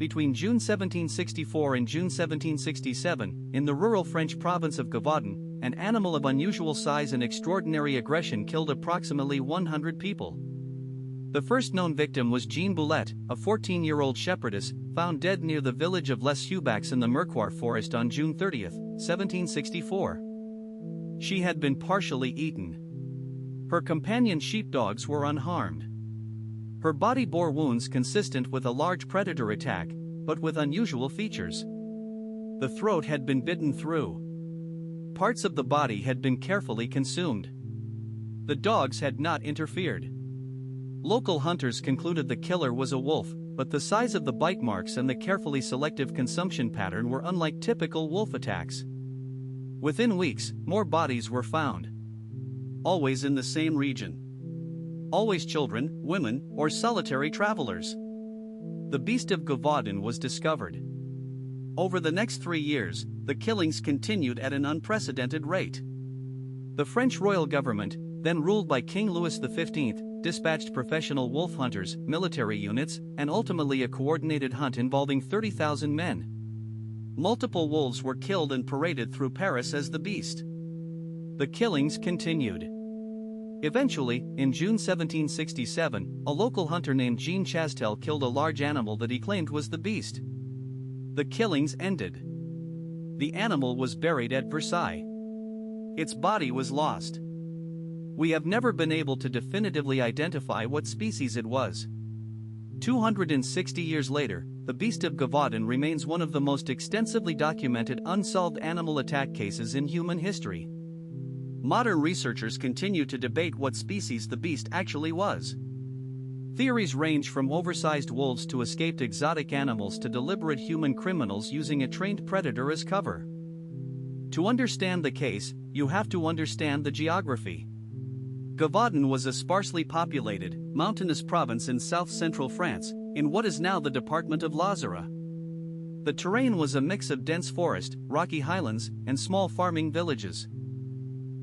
between June 1764 and June 1767, in the rural French province of Gévaudan, an animal of unusual size and extraordinary aggression killed approximately 100 people. The first known victim was Jean Boulette, a 14-year-old shepherdess, found dead near the village of Les Hubacs in the Mercoeur forest on June 30, 1764. She had been partially eaten. Her companion sheepdogs were unharmed. Her body bore wounds consistent with a large predator attack, but with unusual features. The throat had been bitten through. Parts of the body had been carefully consumed. The dogs had not interfered. Local hunters concluded the killer was a wolf, but the size of the bite marks and the carefully selective consumption pattern were unlike typical wolf attacks. Within weeks, more bodies were found. Always in the same region. Always children, women, or solitary travelers. The beast of Gévaudan was discovered. Over the next 3 years, the killings continued at an unprecedented rate. The French royal government, then ruled by King Louis XV, dispatched professional wolf hunters, military units, and ultimately a coordinated hunt involving 30,000 men. Multiple wolves were killed and paraded through Paris as the beast. The killings continued. Eventually, in June 1767, a local hunter named Jean Chastel killed a large animal that he claimed was the beast. The killings ended. The animal was buried at Versailles. Its body was lost. We have never been able to definitively identify what species it was. 260 years later, the beast of Gévaudan remains one of the most extensively documented unsolved animal attack cases in human history. Modern researchers continue to debate what species the beast actually was. Theories range from oversized wolves to escaped exotic animals to deliberate human criminals using a trained predator as cover. To understand the case, you have to understand the geography. Gévaudan was a sparsely populated, mountainous province in south-central France, in what is now the department of Loira. The terrain was a mix of dense forest, rocky highlands, and small farming villages.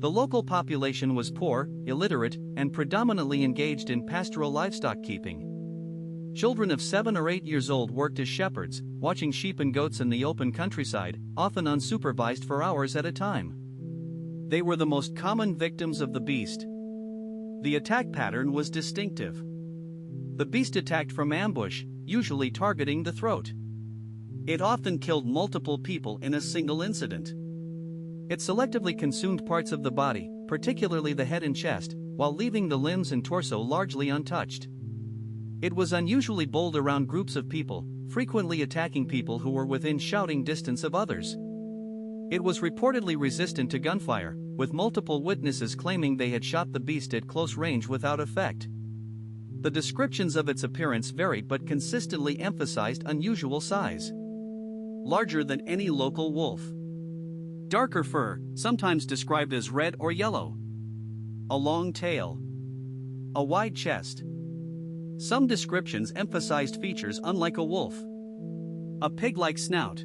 The local population was poor, illiterate, and predominantly engaged in pastoral livestock keeping. Children of 7 or 8 years old worked as shepherds, watching sheep and goats in the open countryside, often unsupervised for hours at a time. They were the most common victims of the beast. The attack pattern was distinctive. The beast attacked from ambush, usually targeting the throat. It often killed multiple people in a single incident. It selectively consumed parts of the body, particularly the head and chest, while leaving the limbs and torso largely untouched. It was unusually bold around groups of people, frequently attacking people who were within shouting distance of others. It was reportedly resistant to gunfire, with multiple witnesses claiming they had shot the beast at close range without effect. The descriptions of its appearance varied but consistently emphasized unusual size. Larger than any local wolf. Darker fur, sometimes described as red or yellow. A long tail. A wide chest. Some descriptions emphasized features unlike a wolf. A pig-like snout.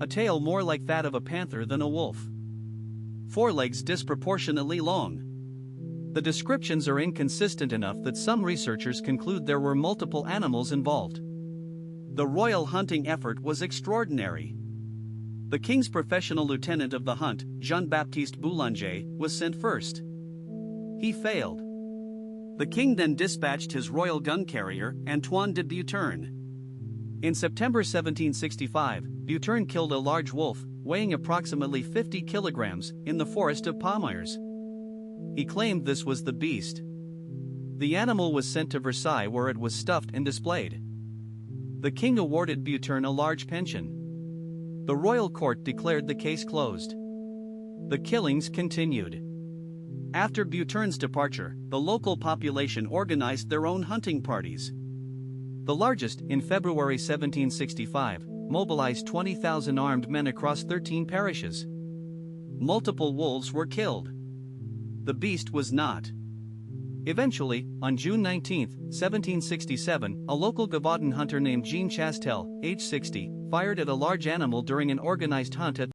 A tail more like that of a panther than a wolf. Forelegs disproportionately long. The descriptions are inconsistent enough that some researchers conclude there were multiple animals involved. The royal hunting effort was extraordinary. The king's professional lieutenant of the hunt, Jean-Baptiste Boulanger, was sent first. He failed. The king then dispatched his royal gun carrier, Antoine de Buturn. In September 1765, Buturn killed a large wolf, weighing approximately 50 kilograms, in the forest of Pommiers. He claimed this was the beast. The animal was sent to Versailles where it was stuffed and displayed. The king awarded Buturn a large pension. The royal court declared the case closed. The killings continued. After Buturn's departure, the local population organized their own hunting parties. The largest, in February 1765, mobilized 20,000 armed men across 13 parishes. Multiple wolves were killed. The beast was not. Eventually, on June 19, 1767, a local Gévaudan hunter named Jean Chastel, age 60, fired at a large animal during an organized hunt at